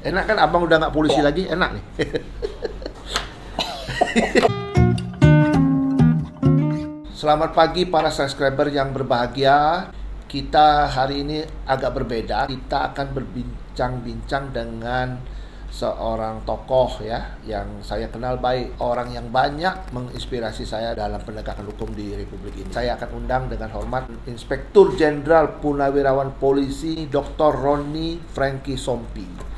Enak kan abang udah nggak polisi lagi, enak nih. Selamat pagi para subscriber yang berbahagia. Kita hari ini agak berbeda. Kita akan berbincang-bincang dengan seorang tokoh ya yang saya kenal baik, orang yang banyak menginspirasi saya dalam penegakan hukum di Republik ini. Saya akan undang dengan hormat Inspektur Jenderal Purnawirawan Polisi Dr. Roni Franky Sompi.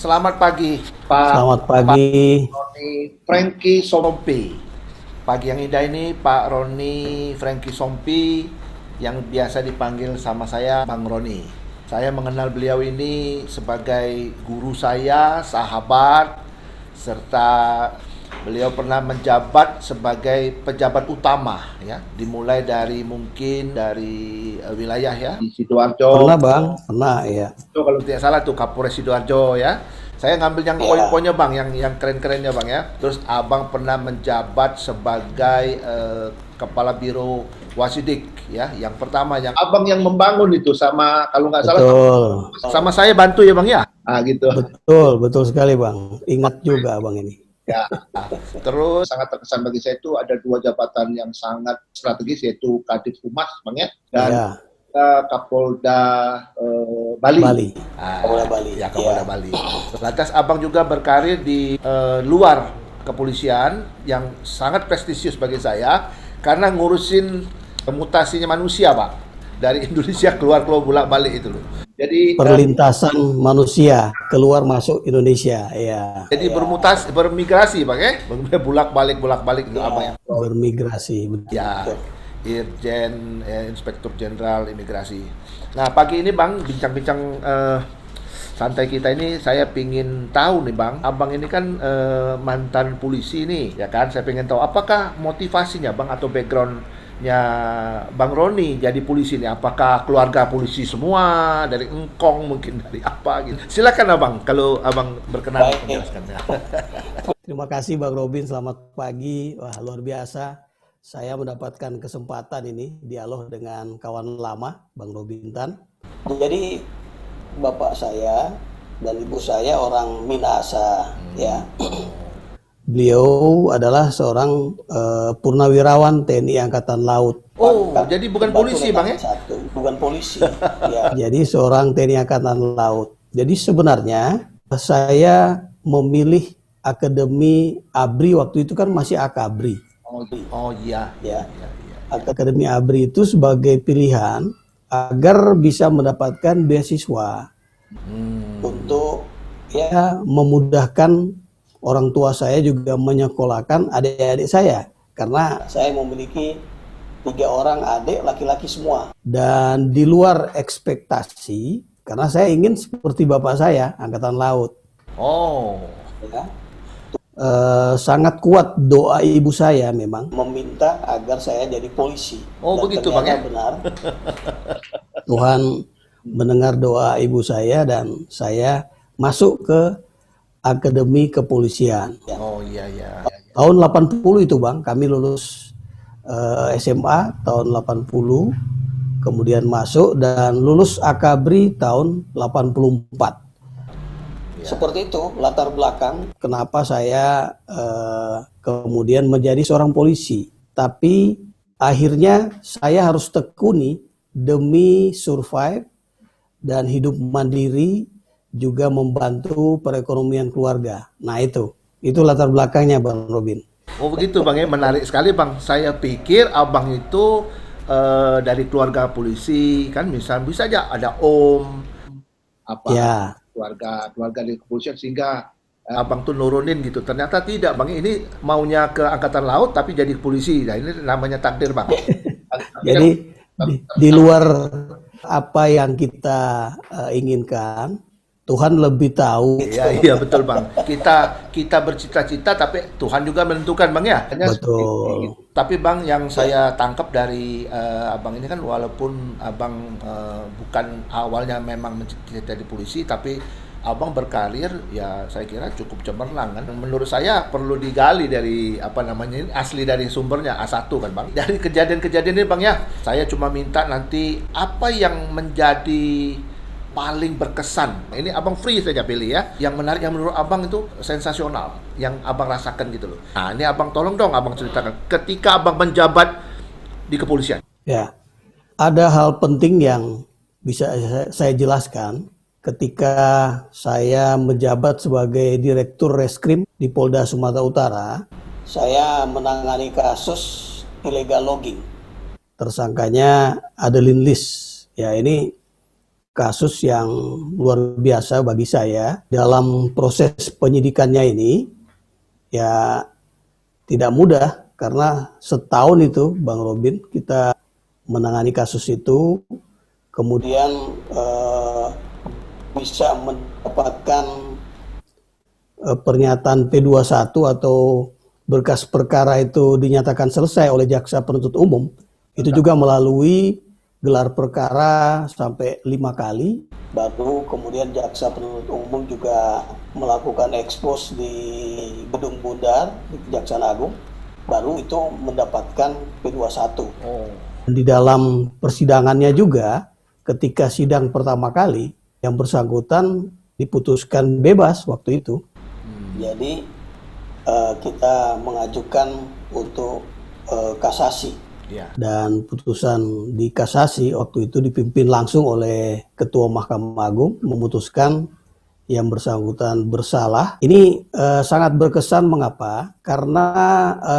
Selamat pagi, Pak. Selamat pagi. Pak Roni Franky Sompi. Pagi yang indah ini Pak Roni Franky Sompi yang biasa dipanggil sama saya Bang Roni. Saya mengenal beliau ini sebagai guru saya, sahabat, serta beliau pernah menjabat sebagai pejabat utama ya, dimulai dari mungkin dari wilayah ya di Sidoarjo. Pernah Bang, pernah ya. Itu kalau tidak salah tuh Kapolres Sidoarjo ya. Saya ngambil yang poin-poinnya Bang, yang keren-kerennya Bang ya. Terus Abang pernah menjabat sebagai Kepala Biro Wasidik ya. Yang pertama yang Abang yang membangun itu sama kalau nggak salah sama saya bantu ya Bang ya. Ah gitu. Betul sekali Bang. Ingat juga Bang ini. Ya. Terus sangat terkesan bagi saya itu ada dua jabatan yang sangat strategis yaitu Kadif Humas Bang ya dan Kapolda Bali. Kapolda Bali. Ya, Kapolda Bali. Lantas Abang juga berkarir di luar kepolisian yang sangat prestisius bagi saya karena ngurusin mutasinya manusia, Pak. Dari Indonesia keluar bolak-balik itu loh. Jadi perlintasan manusia keluar masuk Indonesia, ya. Jadi bermigrasi, Bang ya. Bolak-balik itu apa ya? Bermigrasi, betul. Ya. Irjen, Inspektur Jenderal Imigrasi. Nah, pagi ini Bang, bincang-bincang santai kita ini saya pingin tahu nih Bang, Abang ini kan mantan polisi nih, ya kan? Saya pengen tahu apakah motivasinya Bang atau backgroundnya Bang Roni jadi polisi nih? Apakah keluarga polisi semua, dari engkong mungkin dari apa gitu? Silakan Abang, kalau Abang berkenan menjelaskan. Terima kasih Bang Robin, selamat pagi. Wah, luar biasa. Saya mendapatkan kesempatan ini dialog dengan kawan lama, Bang Robin Tan. Jadi bapak saya dan ibu saya orang Minahasa, ya. Beliau adalah seorang purnawirawan TNI Angkatan Laut. Oh, jadi bukan polisi Bang ya? Bukan polisi. Ya. Jadi seorang TNI Angkatan Laut. Jadi sebenarnya saya memilih Akademi ABRI waktu itu kan masih Akabri. Oh iya. Ya. Akademi ABRI itu sebagai pilihan agar bisa mendapatkan beasiswa untuk ya memudahkan orang tua saya juga menyekolahkan adik-adik saya karena saya memiliki 3 orang adik laki-laki semua dan di luar ekspektasi karena saya ingin seperti bapak saya Angkatan Laut. Oh. Ya. Sangat kuat doa ibu saya memang meminta agar saya jadi polisi. Oh dan begitu Bang ya? Benar. Tuhan mendengar doa ibu saya dan saya masuk ke Akademi Kepolisian. Oh iya. Tahun 80 itu Bang, kami lulus SMA tahun 80, kemudian masuk dan lulus Akabri tahun 84. Seperti itu latar belakang kenapa saya kemudian menjadi seorang polisi. Tapi akhirnya saya harus tekuni demi survive dan hidup mandiri juga membantu perekonomian keluarga. Nah itu latar belakangnya Bang Robin. Oh begitu Bang ya, menarik sekali Bang. Saya pikir Abang itu dari keluarga polisi kan, misal bisa aja ada om apa ya. keluarga di kepolisian sehingga Abang tuh nurunin gitu. Ternyata tidak Bang, ini maunya ke Angkatan Laut tapi jadi polisi. Nah ini namanya takdir Bang. Jadi di luar apa yang kita inginkan, Tuhan lebih tahu. Iya betul Bang. Kita bercita-cita tapi Tuhan juga menentukan Bang ya. Hanya seperti itu. Betul. Tapi Bang yang saya tangkap dari Abang ini kan walaupun Abang bukan awalnya memang mencita-cita jadi polisi tapi Abang berkarir ya saya kira cukup cemerlang kan. Menurut saya perlu digali dari apa namanya ini asli dari sumbernya A1 kan Bang. Dari kejadian-kejadian ini Bang ya. Saya cuma minta nanti apa yang menjadi paling berkesan. Ini Abang free saja pilih ya. Yang menarik yang menurut Abang itu sensasional, yang Abang rasakan gitu loh. Nah, ini Abang tolong dong Abang ceritakan ketika Abang menjabat di kepolisian. Ya, ada hal penting yang bisa saya jelaskan ketika saya menjabat sebagai Direktur Reskrim di Polda Sumatera Utara. Saya menangani kasus illegal logging. Tersangkanya Adeline Lis. Ya, ini kasus yang luar biasa bagi saya. Dalam proses penyidikannya ini ya tidak mudah karena setahun itu Bang Robin kita menangani kasus itu, kemudian bisa mendapatkan pernyataan P21 atau berkas perkara itu dinyatakan selesai oleh jaksa penuntut umum. Itu juga melalui gelar perkara sampai 5 kali, baru kemudian jaksa penuntut umum juga melakukan ekspos di Gedung Bundar di Kejaksaan Agung, baru itu mendapatkan P21. Di dalam persidangannya juga, ketika sidang pertama kali, yang bersangkutan diputuskan bebas waktu itu. Jadi kita mengajukan untuk kasasi. Dan putusan di kasasi waktu itu dipimpin langsung oleh Ketua Mahkamah Agung memutuskan yang bersangkutan bersalah. Ini sangat berkesan mengapa? Karena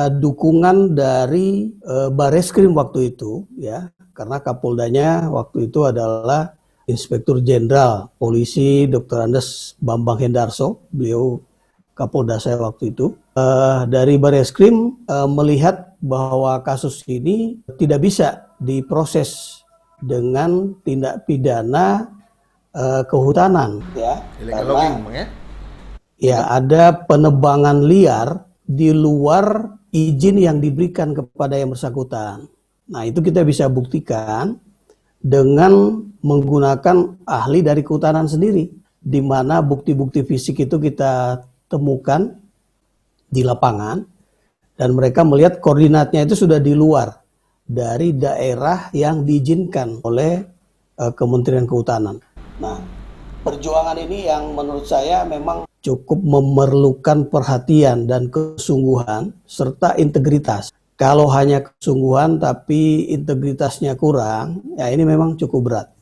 dukungan dari Bareskrim waktu itu ya, karena Kapoldanya waktu itu adalah Inspektur Jenderal Polisi Dr. Andes Bambang Hendarso, beliau Kapolda saya waktu itu. Dari Bareskrim melihat bahwa kasus ini tidak bisa diproses dengan tindak pidana kehutanan ya, karena ya ada penebangan liar di luar izin yang diberikan kepada yang bersangkutan. Nah, itu kita bisa buktikan dengan menggunakan ahli dari kehutanan sendiri, di mana bukti-bukti fisik itu kita temukan di lapangan. Dan mereka melihat koordinatnya itu sudah di luar dari daerah yang diizinkan oleh Kementerian Kehutanan. Nah, perjuangan ini yang menurut saya memang cukup memerlukan perhatian dan kesungguhan serta integritas. Kalau hanya kesungguhan tapi integritasnya kurang, ya ini memang cukup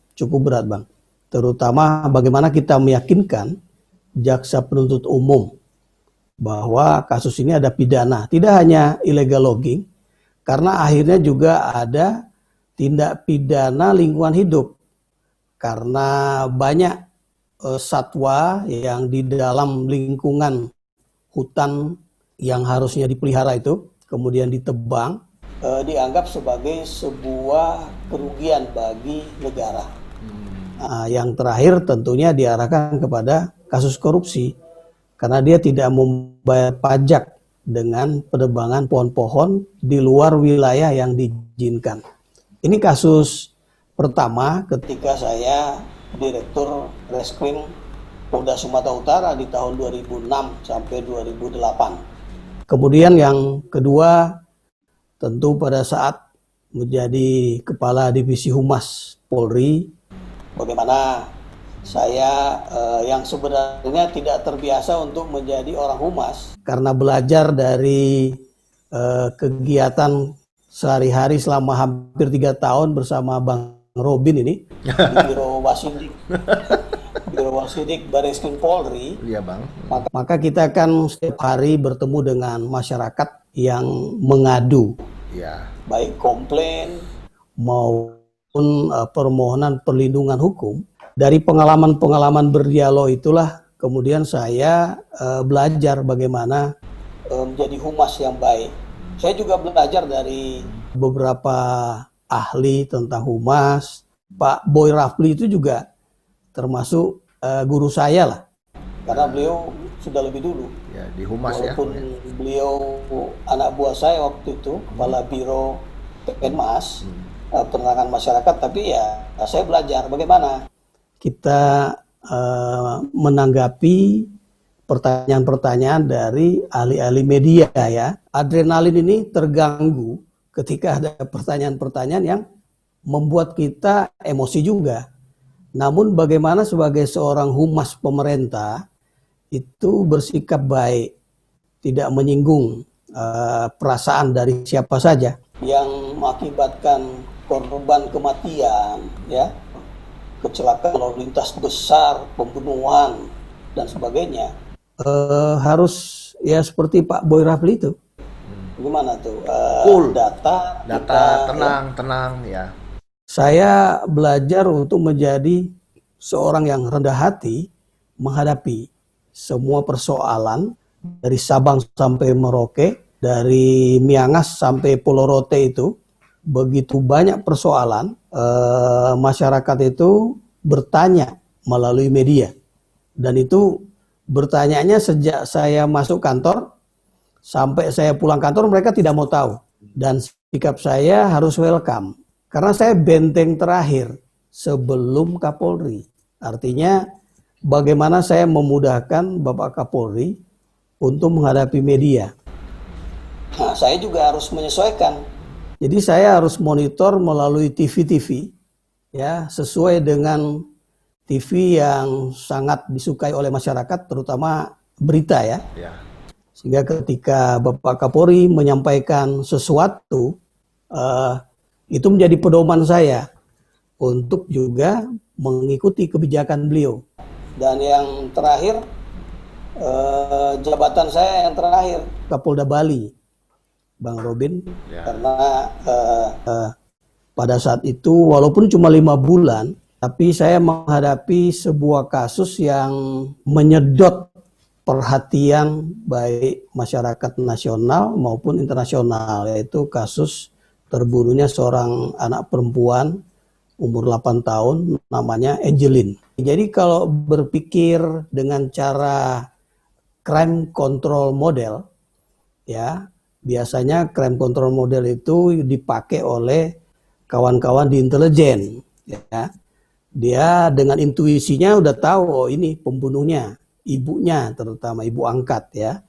berat Bang. Terutama bagaimana kita meyakinkan jaksa penuntut umum bahwa kasus ini ada pidana, tidak hanya illegal logging, karena akhirnya juga ada tindak pidana lingkungan hidup, karena banyak satwa yang di dalam lingkungan hutan yang harusnya dipelihara itu, kemudian ditebang, dianggap sebagai sebuah kerugian bagi negara. Yang terakhir tentunya diarahkan kepada kasus korupsi, karena dia tidak membayar pajak dengan penebangan pohon-pohon di luar wilayah yang diizinkan. Ini kasus pertama ketika saya Direktur Reskrim Polda Sumatera Utara di tahun 2006 sampai 2008. Kemudian yang kedua, tentu pada saat menjadi Kepala Divisi Humas Polri, bagaimana saya yang sebenarnya tidak terbiasa untuk menjadi orang humas karena belajar dari kegiatan sehari-hari selama hampir 3 tahun bersama Bang Robin ini di Biro Wasidik Bareskrim Polri. Iya Bang. Maka kita kan setiap hari bertemu dengan masyarakat yang mengadu, baik komplain maupun permohonan perlindungan hukum. Dari pengalaman-pengalaman berdialog itulah kemudian saya belajar bagaimana menjadi humas yang baik. Saya juga belajar dari beberapa ahli tentang humas. Pak Boy Rafli itu juga termasuk guru saya lah, karena beliau sudah lebih dulu. Ya, di humas ya. Walaupun beliau anak buah saya waktu itu, kepala biro Penmas, penerangan masyarakat, tapi ya saya belajar bagaimana kita menanggapi pertanyaan-pertanyaan dari ahli-ahli media ya. Adrenalin ini terganggu ketika ada pertanyaan-pertanyaan yang membuat kita emosi juga. Namun bagaimana sebagai seorang humas pemerintah itu bersikap baik, tidak menyinggung perasaan dari siapa saja yang mengakibatkan korban kematian, ya, kecelakaan lalu lintas besar, pembunuhan dan sebagainya. Harus ya seperti Pak Boy Rafli itu. Gimana tuh? Cool. Data tenang ya. Saya belajar untuk menjadi seorang yang rendah hati menghadapi semua persoalan dari Sabang sampai Merauke, dari Miangas sampai Pulau Rote itu begitu banyak persoalan. Masyarakat itu bertanya melalui media, dan itu bertanyanya sejak saya masuk kantor sampai saya pulang kantor mereka tidak mau tahu, dan sikap saya harus welcome. Karena saya benteng terakhir sebelum Kapolri. Artinya bagaimana saya memudahkan Bapak Kapolri untuk menghadapi media. Nah, saya juga harus menyesuaikan. Jadi saya harus monitor melalui TV-TV ya, sesuai dengan TV yang sangat disukai oleh masyarakat, terutama berita ya. Sehingga ketika Bapak Kapolri menyampaikan sesuatu, itu menjadi pedoman saya untuk juga mengikuti kebijakan beliau. Dan yang terakhir, jabatan saya yang terakhir, Kapolda Bali, Bang Robin, karena pada saat itu walaupun cuma 5 bulan, tapi saya menghadapi sebuah kasus yang menyedot perhatian baik masyarakat nasional maupun internasional, yaitu kasus terbunuhnya seorang anak perempuan umur 8 tahun namanya Angelin. Jadi kalau berpikir dengan cara crime control model, ya biasanya crime control model itu dipakai oleh kawan-kawan di intelijen. Ya. Dia dengan intuisinya udah tahu, oh ini pembunuhnya, ibunya terutama ibu angkat ya.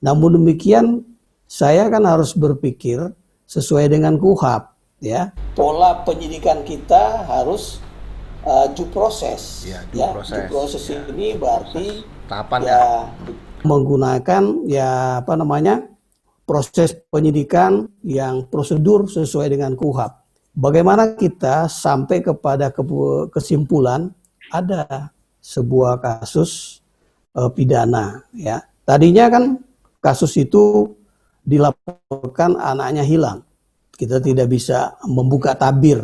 Namun demikian saya kan harus berpikir sesuai dengan KUHP ya. Pola penyidikan kita harus due process. Due process ini berarti tahapannya menggunakan proses penyidikan yang prosedur sesuai dengan KUHP. Bagaimana kita sampai kepada kesimpulan ada sebuah kasus pidana ya. Tadinya kan kasus itu dilaporkan anaknya hilang. Kita tidak bisa membuka tabir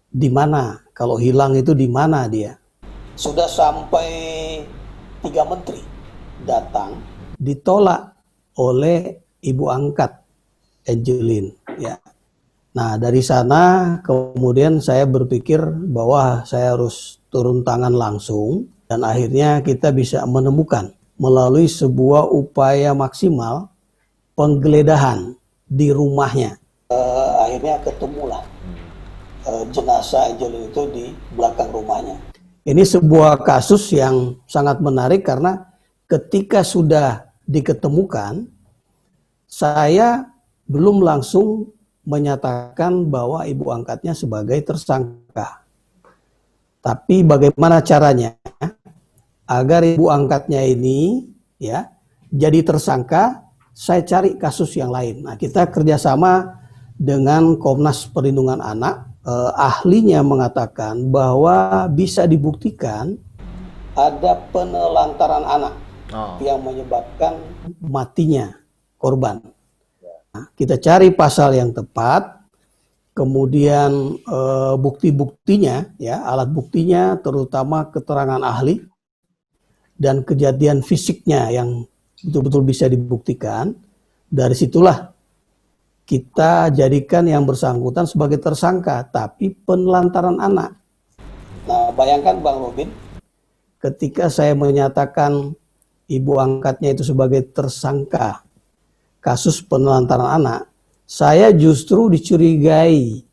di mana, kalau hilang itu di mana dia. Sudah sampai 3 menteri datang, ditolak oleh ibu angkat Angelin ya. Nah, dari sana kemudian saya berpikir bahwa saya harus turun tangan langsung, dan akhirnya kita bisa menemukan melalui sebuah upaya maksimal penggeledahan di rumahnya. Akhirnya ketemulah jenazah Angelin itu di belakang rumahnya. Ini sebuah kasus yang sangat menarik karena ketika sudah diketemukan, saya belum langsung menyatakan bahwa ibu angkatnya sebagai tersangka. Tapi bagaimana caranya agar ibu angkatnya ini ya jadi tersangka? Saya cari kasus yang lain. Nah, kita kerjasama dengan Komnas Perlindungan Anak. Ahlinya mengatakan bahwa bisa dibuktikan ada penelantaran anak yang menyebabkan matinya korban. Nah, kita cari pasal yang tepat, kemudian bukti-buktinya, ya alat buktinya, terutama keterangan ahli dan kejadian fisiknya yang betul-betul bisa dibuktikan. Dari situlah kita jadikan yang bersangkutan sebagai tersangka, tapi penelantaran anak. Nah, bayangkan Bang Robin, ketika saya menyatakan ibu angkatnya itu sebagai tersangka kasus penelantaran anak, saya justru dicurigai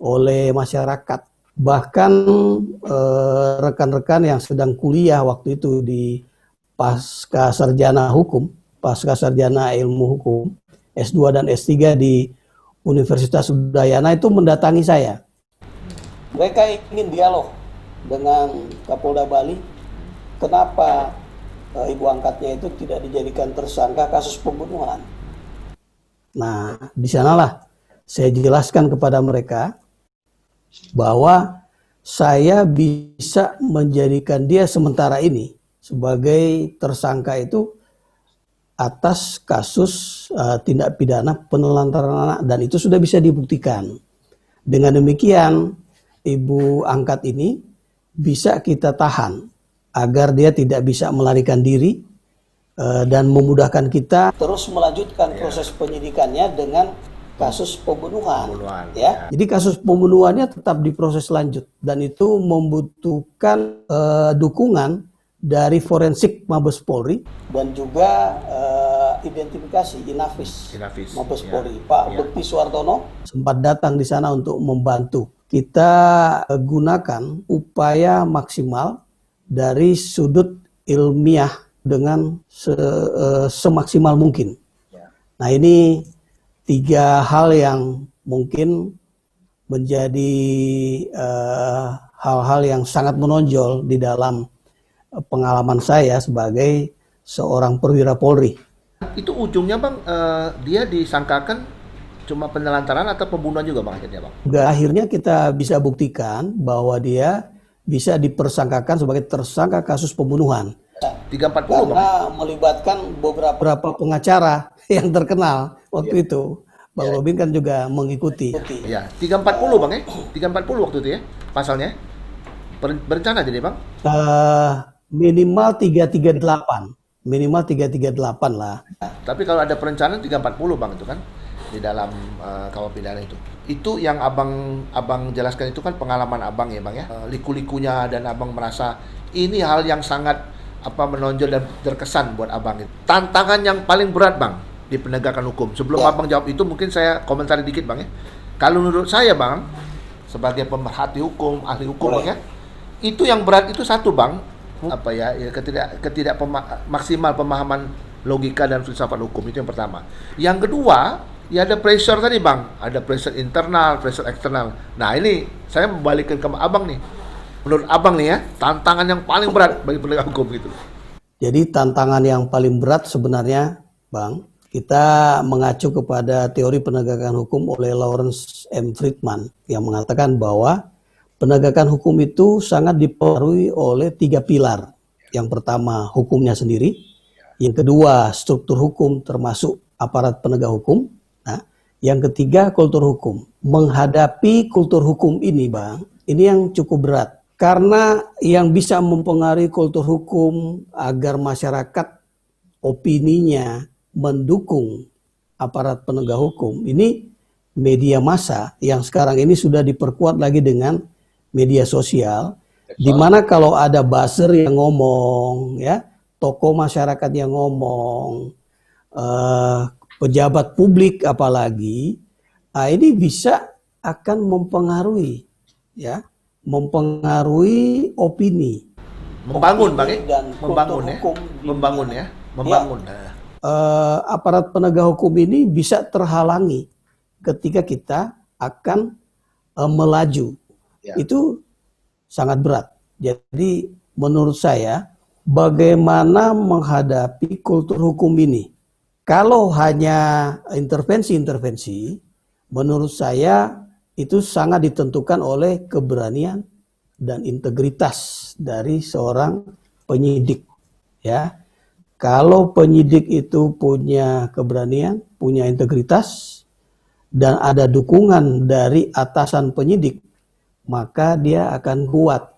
oleh masyarakat. Bahkan rekan-rekan yang sedang kuliah waktu itu di pasca sarjana hukum, pasca sarjana ilmu hukum, S2 dan S3 di Universitas Udayana itu mendatangi saya. Mereka ingin dialog dengan Kapolda Bali, kenapa ibu angkatnya itu tidak dijadikan tersangka kasus pembunuhan. Nah, di sanalah saya jelaskan kepada mereka bahwa saya bisa menjadikan dia sementara ini sebagai tersangka itu atas kasus tindak pidana penelantaran anak, dan itu sudah bisa dibuktikan. Dengan demikian, ibu angkat ini bisa kita tahan agar dia tidak bisa melarikan diri dan memudahkan kita terus melanjutkan proses penyidikannya dengan kasus pembunuhan. Ya. Jadi kasus pembunuhannya tetap diproses lanjut, dan itu membutuhkan dukungan dari forensik Mabes Polri dan juga identifikasi Inafis Mabes Polri. Pak Bekti Suartono sempat datang di sana untuk membantu. Kita gunakan upaya maksimal dari sudut ilmiah dengan semaksimal mungkin. Nah, ini 3 hal yang mungkin menjadi hal-hal yang sangat menonjol di dalam pengalaman saya sebagai seorang perwira Polri. Itu ujungnya Bang, dia disangkakan cuma penelantaran atau pembunuhan juga Bang akhirnya Bang? Akhirnya kita bisa buktikan bahwa dia bisa dipersangkakan sebagai tersangka kasus pembunuhan. 340 karena Bang? Melibatkan beberapa pengacara yang terkenal waktu itu. Bang Robin kan juga mengikuti. Ya, 340 Bang ya? 340 waktu itu ya pasalnya? Berencana jadi Bang? Minimal 338. Minimal 338 lah. Tapi kalau ada perencanaan 340 Bang itu kan di dalam KUH pidana itu. Itu yang abang jelaskan itu kan pengalaman abang ya Bang ya. Liku-likunya, dan abang merasa ini hal yang sangat menonjol dan terkesan buat abang itu. Tantangan yang paling berat Bang di penegakan hukum. Sebelum abang jawab itu mungkin saya komentari dikit Bang ya. Kalau menurut saya Bang, sebagai pemerhati hukum, ahli hukum Bang ya, itu yang berat itu satu Bang, ketidak maksimal pemahaman logika dan filsafat hukum, itu yang pertama. Yang kedua, ya ada pressure tadi Bang, ada pressure internal, pressure eksternal. Nah, ini saya membalikkan ke abang nih. Menurut abang nih ya, tantangan yang paling berat bagi penegak hukum gitu. Jadi tantangan yang paling berat sebenarnya Bang, kita mengacu kepada teori penegakan hukum oleh Lawrence M. Friedman yang mengatakan bahwa penegakan hukum itu sangat dipengaruhi oleh 3 pilar. Yang pertama, hukumnya sendiri. Yang kedua, struktur hukum termasuk aparat penegak hukum. Nah, yang ketiga, kultur hukum. Menghadapi kultur hukum ini Bang, ini yang cukup berat. Karena yang bisa mempengaruhi kultur hukum agar masyarakat opininya mendukung aparat penegak hukum, ini media massa yang sekarang ini sudah diperkuat lagi dengan media sosial, di mana kalau ada buzzer yang ngomong, ya, tokoh masyarakat yang ngomong, pejabat publik apalagi, nah ini bisa akan mempengaruhi, ya, mempengaruhi opini, membangun Bang ya, dan membangun ya, membangun ya, membangun. Ya. Aparat penegak hukum ini bisa terhalangi ketika kita akan melaju. Ya. Itu sangat berat. Jadi menurut saya, bagaimana menghadapi kultur hukum ini? Kalau hanya intervensi-intervensi, menurut saya itu sangat ditentukan oleh keberanian dan integritas dari seorang penyidik. Ya, kalau penyidik itu punya keberanian, punya integritas, dan ada dukungan dari atasan penyidik, maka dia akan kuat.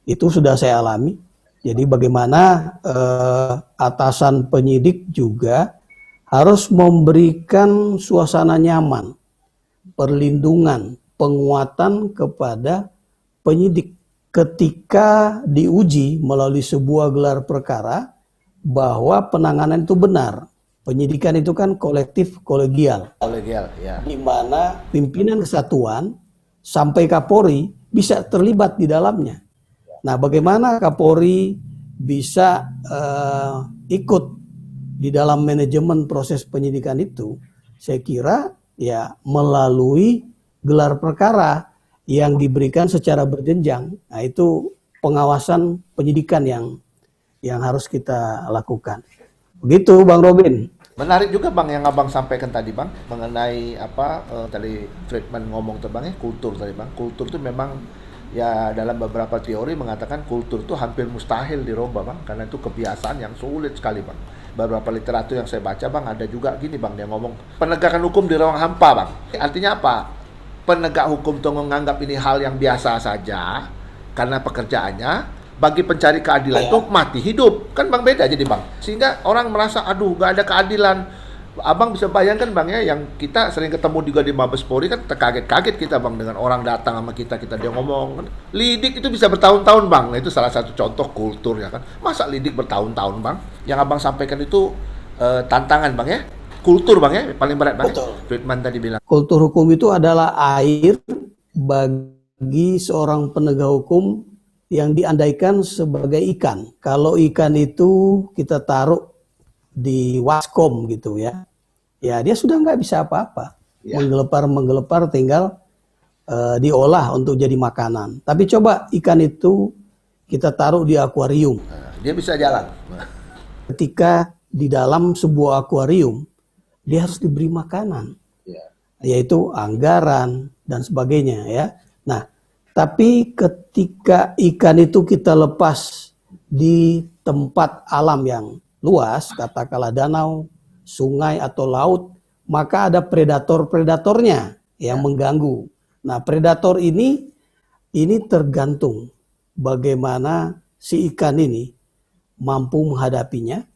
Itu sudah saya alami. Jadi bagaimana atasan penyidik juga harus memberikan suasana nyaman, perlindungan, penguatan kepada penyidik ketika diuji melalui sebuah gelar perkara bahwa penanganan itu benar. Penyidikan itu kan kolektif kolegial. Kolegial, ya. Di mana pimpinan kesatuan sampai Kapolri bisa terlibat di dalamnya. Nah, bagaimana Kapolri bisa ikut di dalam manajemen proses penyidikan itu? Saya kira ya melalui gelar perkara yang diberikan secara berjenjang. Nah, itu pengawasan penyidikan yang harus kita lakukan. Begitu Bang Robin. Menarik juga Bang yang Abang sampaikan tadi Bang mengenai tadi Friedman ngomong tuh Bang kultur tadi Bang. Kultur itu memang ya dalam beberapa teori mengatakan kultur itu hampir mustahil dirubah Bang karena itu kebiasaan yang sulit sekali Bang. Beberapa literatur yang saya baca Bang ada juga gini Bang dia ngomong penegakan hukum di ruang hampa Bang. Artinya apa? Penegak hukum itu menganggap ini hal yang biasa saja karena pekerjaannya. Bagi pencari keadilan itu mati hidup. Kan Bang beda jadi Bang. Sehingga orang merasa aduh gak ada keadilan. Abang bisa bayangkan Bang ya yang kita sering ketemu juga di Mabes Polri kan terkaget-kaget kita Bang dengan orang datang sama kita dia ngomong. Lidik itu bisa bertahun-tahun Bang. Nah, itu salah satu contoh kultur ya kan. Masa lidik bertahun-tahun Bang? Yang Abang sampaikan itu tantangan Bang ya. Kultur Bang ya paling berat Bang. Betul. Friedman tadi bilang. Kultur hukum itu adalah air bagi seorang penegak hukum yang diandaikan sebagai ikan. Kalau ikan itu kita taruh di waskom gitu ya, ya dia sudah nggak bisa apa-apa. Ya. Menggelepar tinggal diolah untuk jadi makanan. Tapi coba ikan itu kita taruh di akuarium. Dia bisa jalan. Ketika di dalam sebuah akuarium, dia harus diberi makanan, yaitu anggaran dan sebagainya ya. Nah, tapi ketika ikan itu kita lepas di tempat alam yang luas, katakanlah danau, sungai atau laut, maka ada predator-predatornya yang mengganggu. Nah, predator ini tergantung bagaimana si ikan ini mampu menghadapinya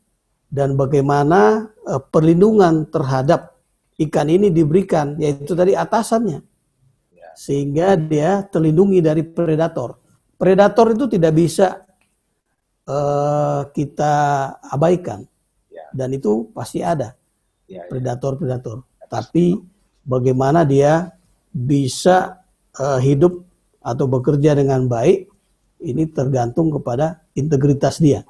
dan bagaimana perlindungan terhadap ikan ini diberikan, yaitu dari atasannya. Sehingga dia terlindungi dari predator. Predator itu tidak bisa kita abaikan. Dan itu pasti ada predator-predator. Tapi bagaimana dia bisa hidup atau bekerja dengan baik, ini tergantung kepada integritas dia.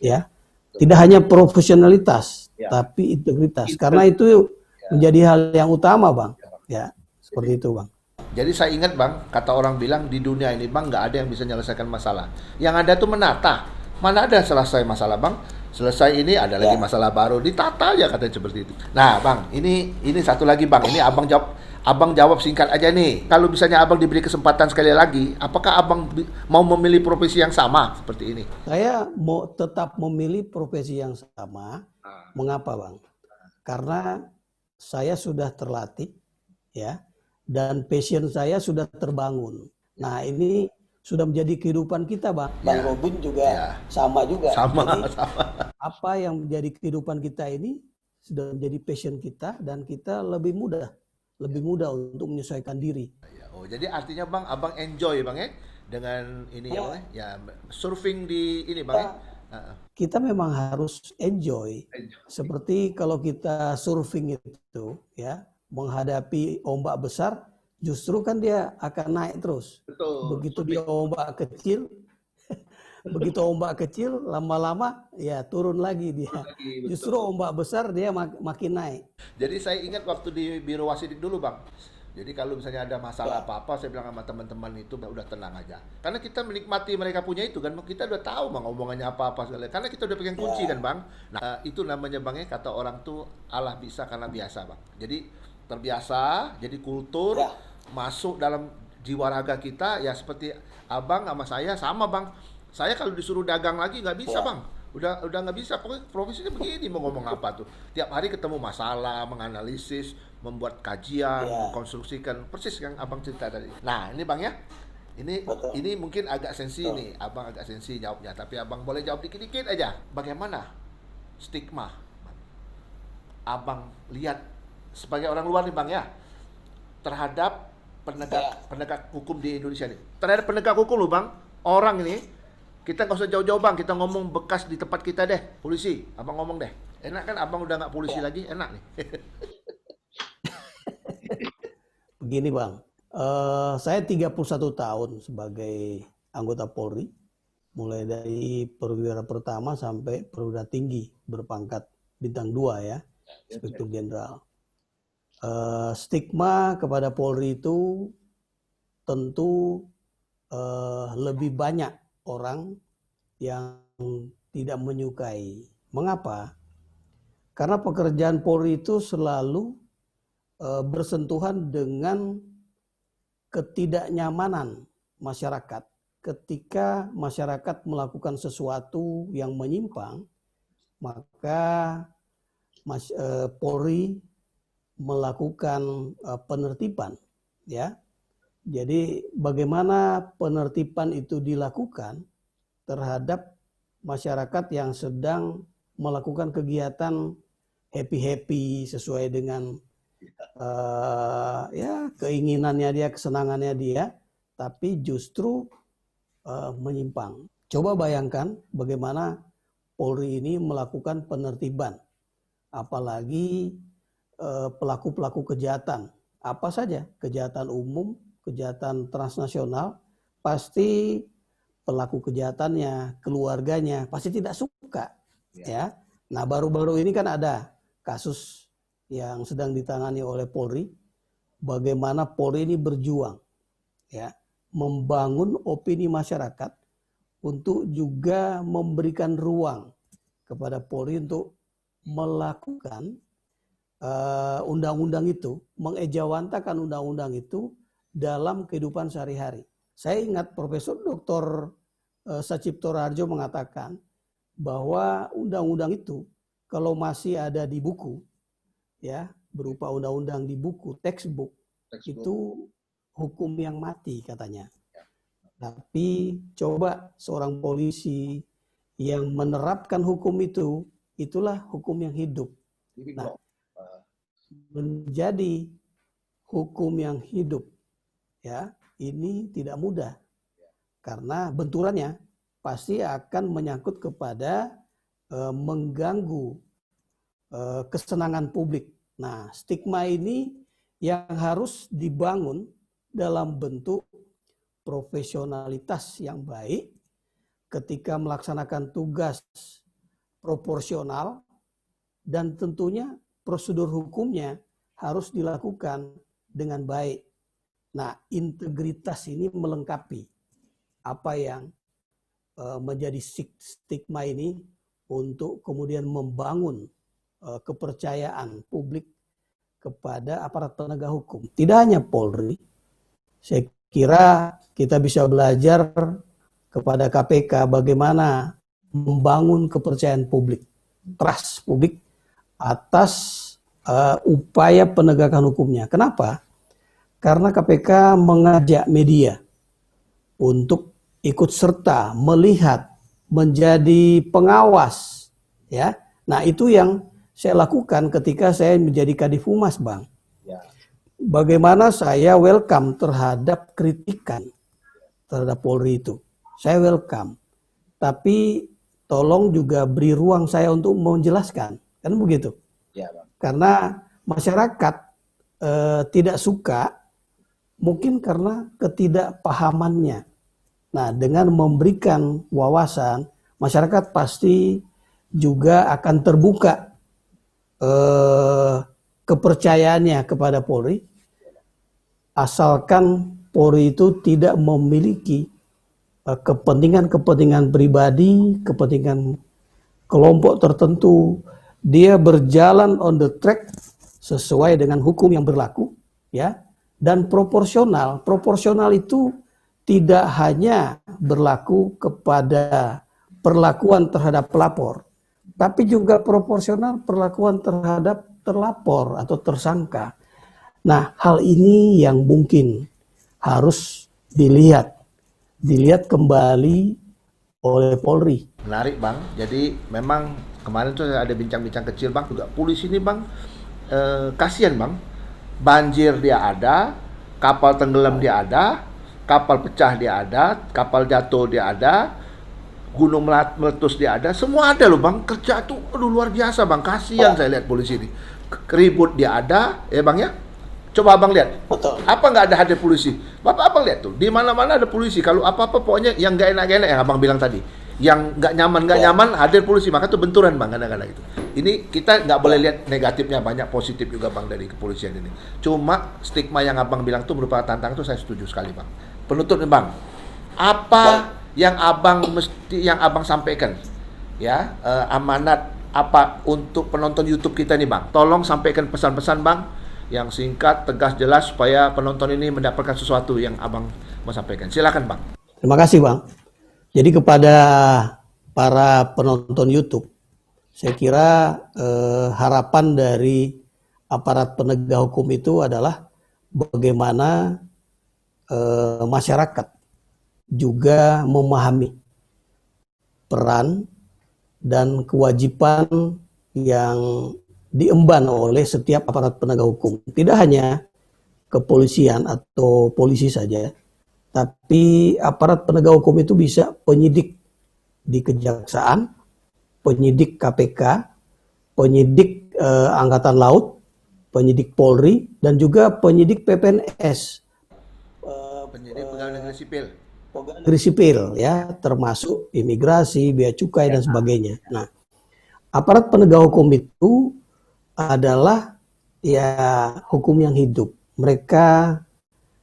Ya, tidak hanya profesionalitas, tapi integritas. Karena itu menjadi hal yang utama, Bang. Ya, seperti itu, Bang. Jadi saya ingat Bang, kata orang bilang di dunia ini Bang nggak ada yang bisa menyelesaikan masalah. Yang ada tuh menata. Mana ada selesai masalah Bang? Selesai ini ada lagi masalah baru, ditata aja katanya seperti itu. Nah Bang, ini satu lagi Bang. Ini Abang jawab singkat aja nih. Kalau misalnya Abang diberi kesempatan sekali lagi, apakah Abang mau memilih profesi yang sama seperti ini? Saya mau tetap memilih profesi yang sama. Mengapa Bang? Karena saya sudah terlatih ya. Dan passion saya sudah terbangun. Nah ini sudah menjadi kehidupan kita Bang. Bang Robin juga sama juga. Sama. Apa yang menjadi kehidupan kita ini sudah menjadi passion kita dan kita lebih mudah untuk menyesuaikan diri. Oh jadi artinya Bang, Abang enjoy Bang ya dengan ini ya surfing di ini Bang ya. Kita memang harus enjoy. Seperti kalau kita surfing itu ya. Menghadapi ombak besar, justru kan dia akan naik terus. Betul. Begitu dia ombak kecil, lama-lama ya turun lagi dia. Justru ombak besar dia makin naik. Jadi saya ingat waktu di Biro Wasidik dulu Bang. Jadi kalau misalnya ada masalah apa-apa, saya bilang sama teman-teman itu udah tenang aja. Karena kita menikmati mereka punya itu kan, kita udah tahu Bang omongannya apa-apa segala. Karena kita udah pegang kunci kan Bang. Nah itu namanya Bang ya, kata orang tuh Allah bisa karena biasa Bang. Jadi terbiasa, jadi kultur masuk dalam jiwa raga kita ya seperti Abang sama saya sama Bang. Saya kalau disuruh dagang lagi nggak bisa Bang. Udah nggak bisa, pokoknya profesinya begini mau ngomong apa tuh. Tiap hari ketemu masalah, menganalisis, membuat kajian, mengkonstruksikan persis yang Abang cerita tadi. Nah ini Bang ya, ini mungkin agak sensi nih, Abang agak sensi jawabnya, tapi Abang boleh jawab dikit-dikit aja. Bagaimana stigma Abang lihat sebagai orang luar nih Bang ya terhadap penegak hukum di Indonesia nih, terhadap penegak hukum loh Bang, orang ini, kita nggak usah jauh-jauh bang, kita ngomong bekas di tempat kita deh, polisi. Abang ngomong deh. Enak kan abang udah nggak polisi lagi, enak nih. Begini Bang, saya 31 tahun sebagai anggota Polri, mulai dari perwira pertama sampai perwira tinggi berpangkat bintang 2 ya, Inspektur Jenderal. Stigma kepada Polri itu tentu lebih banyak orang yang tidak menyukai. Mengapa? Karena pekerjaan Polri itu selalu bersentuhan dengan ketidaknyamanan masyarakat. Ketika masyarakat melakukan sesuatu yang menyimpang, maka Polri melakukan penertiban, ya. Jadi bagaimana penertiban itu dilakukan terhadap masyarakat yang sedang melakukan kegiatan happy-happy sesuai dengan ya keinginannya dia, kesenangannya dia, tapi justru menyimpang. Coba bayangkan bagaimana Polri ini melakukan penertiban, apalagi pelaku-pelaku kejahatan, apa saja, kejahatan umum, kejahatan transnasional, pasti pelaku kejahatannya, keluarganya pasti tidak suka, ya. Nah, baru-baru ini kan ada kasus yang sedang ditangani oleh Polri, bagaimana Polri ini berjuang, ya, membangun opini masyarakat untuk juga memberikan ruang kepada Polri untuk melakukan undang-undang itu, mengejawantakan undang-undang itu dalam kehidupan sehari-hari. Saya ingat Profesor Dr. Sacipto Raharjo mengatakan bahwa undang-undang itu kalau masih ada di buku, ya, berupa undang-undang di buku, textbook, itu hukum yang mati katanya. Tapi coba seorang polisi yang menerapkan hukum itu, itulah hukum yang hidup. Nah, menjadi hukum yang hidup, ya, ini tidak mudah karena benturannya pasti akan menyangkut kepada mengganggu kesenangan publik. Nah, stigma ini yang harus dibangun dalam bentuk profesionalitas yang baik ketika melaksanakan tugas proporsional, dan tentunya prosedur hukumnya harus dilakukan dengan baik. Nah, integritas ini melengkapi apa yang menjadi stigma ini untuk kemudian membangun kepercayaan publik kepada aparat penegak hukum. Tidak hanya Polri, saya kira kita bisa belajar kepada KPK bagaimana membangun kepercayaan publik, trust publik atas upaya penegakan hukumnya. Kenapa? Karena KPK mengajak media untuk ikut serta, melihat, menjadi pengawas, ya. Nah, itu yang saya lakukan ketika saya menjadi Kadif Humas, Bang. Bagaimana saya welcome terhadap kritikan terhadap Polri itu. Saya welcome. Tapi tolong juga beri ruang saya untuk menjelaskan. Kan begitu? Ya, Bang. Karena masyarakat tidak suka, mungkin karena ketidakpahamannya. Nah, dengan memberikan wawasan, masyarakat pasti juga akan terbuka kepercayaannya kepada Polri, asalkan Polri itu tidak memiliki kepentingan-kepentingan pribadi, kepentingan kelompok tertentu. Dia berjalan on the track sesuai dengan hukum yang berlaku, ya, dan proporsional. Proporsional itu tidak hanya berlaku kepada perlakuan terhadap pelapor, tapi juga proporsional perlakuan terhadap terlapor atau tersangka. Nah, hal ini yang mungkin harus dilihat kembali oleh Polri. Menarik Bang, jadi memang kemarin tuh ada bincang-bincang kecil Bang, juga polisi ini Bang, kasihan Bang, banjir dia ada, kapal tenggelam dia ada, kapal pecah dia ada, kapal jatuh dia ada, gunung meletus dia ada, semua ada loh bang. Kerja tuh aduh luar biasa bang, kasihan saya lihat polisi ini. Ribut dia ada, ya bang ya. Coba abang lihat, Betul. apa nggak ada hadir polisi? Bapak abang lihat tuh, di mana-mana ada polisi. Kalau apa-apa pokoknya yang nggak enak-enak yang abang bilang tadi, yang nggak nyaman hadir polisi, maka tuh benturan bang kadang-kadang itu. Ini kita nggak boleh lihat negatifnya, banyak positif juga bang dari kepolisian ini. Cuma stigma yang abang bilang tuh merupakan tantangan, tuh saya setuju sekali bang. Penutup nih bang, apa yang abang sampaikan ya, amanat apa untuk penonton YouTube kita nih bang? Tolong sampaikan pesan-pesan bang yang singkat, tegas, jelas supaya penonton ini mendapatkan sesuatu yang abang mau sampaikan. Silakan bang. Terima kasih Bang. Jadi kepada para penonton YouTube, saya kira harapan dari aparat penegak hukum itu adalah bagaimana masyarakat juga memahami peran dan kewajiban yang diemban oleh setiap aparat penegak hukum. Tidak hanya kepolisian atau polisi saja, tapi aparat penegak hukum itu bisa penyidik di kejaksaan, penyidik KPK, penyidik Angkatan Laut, penyidik Polri, dan juga penyidik PPNS. Penyidik pegawai negeri sipil. Pegawai negeri sipil ya, termasuk imigrasi, bea cukai dan sebagainya. Nah, aparat penegak hukum itu adalah ya hukum yang hidup. Mereka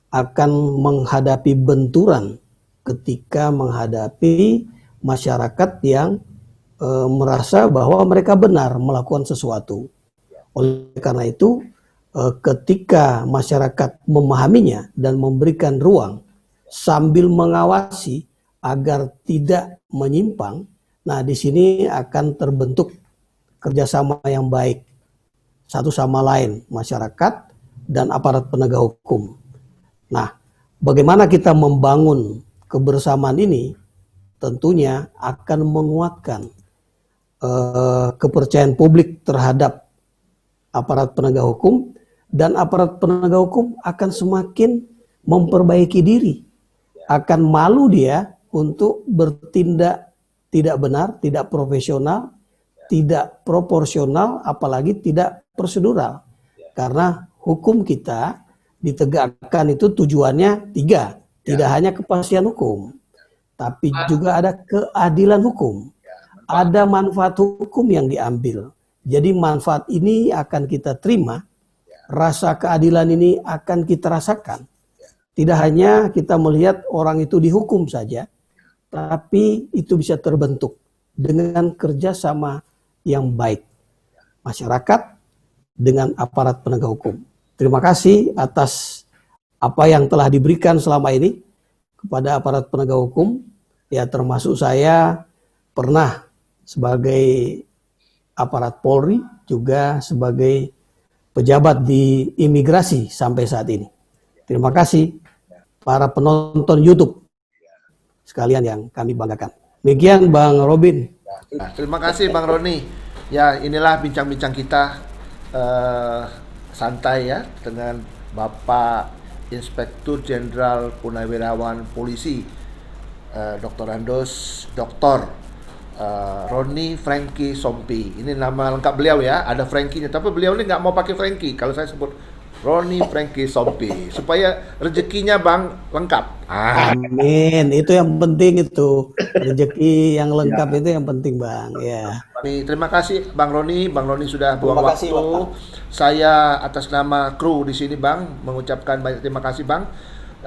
akan menghadapi benturan ketika menghadapi masyarakat yang merasa bahwa mereka benar melakukan sesuatu. Oleh karena itu, ketika masyarakat memahaminya dan memberikan ruang sambil mengawasi agar tidak menyimpang, nah di sini akan terbentuk kerjasama yang baik satu sama lain, masyarakat dan aparat penegak hukum. Nah, bagaimana kita membangun kebersamaan ini tentunya akan menguatkan kepercayaan publik terhadap aparat penegak hukum, dan aparat penegak hukum akan semakin memperbaiki diri. Akan malu dia untuk bertindak tidak benar, tidak profesional, tidak proporsional, apalagi tidak prosedural. Karena hukum kita ditegakkan itu tujuannya tiga. Tidak hanya kepastian hukum, tapi juga ada keadilan hukum. Ada manfaat hukum yang diambil. Jadi manfaat ini akan kita terima, rasa keadilan ini akan kita rasakan. Tidak hanya kita melihat orang itu dihukum saja, tapi itu bisa terbentuk dengan kerjasama yang baik masyarakat dengan aparat penegak hukum. Terima kasih atas apa yang telah diberikan selama ini kepada aparat penegak hukum. Ya, termasuk saya pernah sebagai aparat Polri, juga sebagai pejabat di imigrasi sampai saat ini. Terima kasih para penonton YouTube sekalian yang kami banggakan. Demikian Bang Robin. Nah, terima kasih Bang Roni. Ya, inilah bincang-bincang kita santai ya dengan Bapak Inspektur Jenderal Purnawirawan Polisi Dr. Andos Dr. Roni Franky Sompi. Ini nama lengkap beliau ya, ada Franky-nya, tapi beliau ini nggak mau pakai Franky. Kalau saya sebut Roni Franky Sompi supaya rezekinya Bang lengkap. Amin, itu yang penting, itu rezeki yang lengkap itu yang penting Bang. Ya. Terima kasih Bang Roni. Bang Roni sudah buang waktu. Saya atas nama kru di sini Bang mengucapkan banyak terima kasih Bang.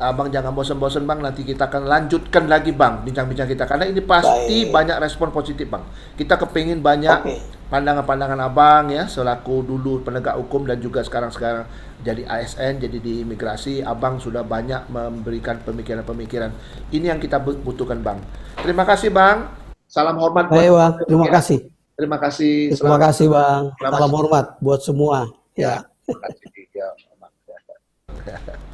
Abang jangan bosan-bosan Bang, nanti kita akan lanjutkan lagi Bang bincang-bincang kita, karena ini pasti banyak respon positif Bang. Kita kepingin banyak pandangan-pandangan Abang ya, selaku dulu penegak hukum dan juga sekarang jadi ASN, jadi di imigrasi. Abang sudah banyak memberikan pemikiran-pemikiran. Ini yang kita butuhkan Bang. Terima kasih Bang. Salam hormat. Baik Bang, terima kasih. Terima kasih. Terima kasih Bang. Salam hormat buat semua. Ya. Terima kasih.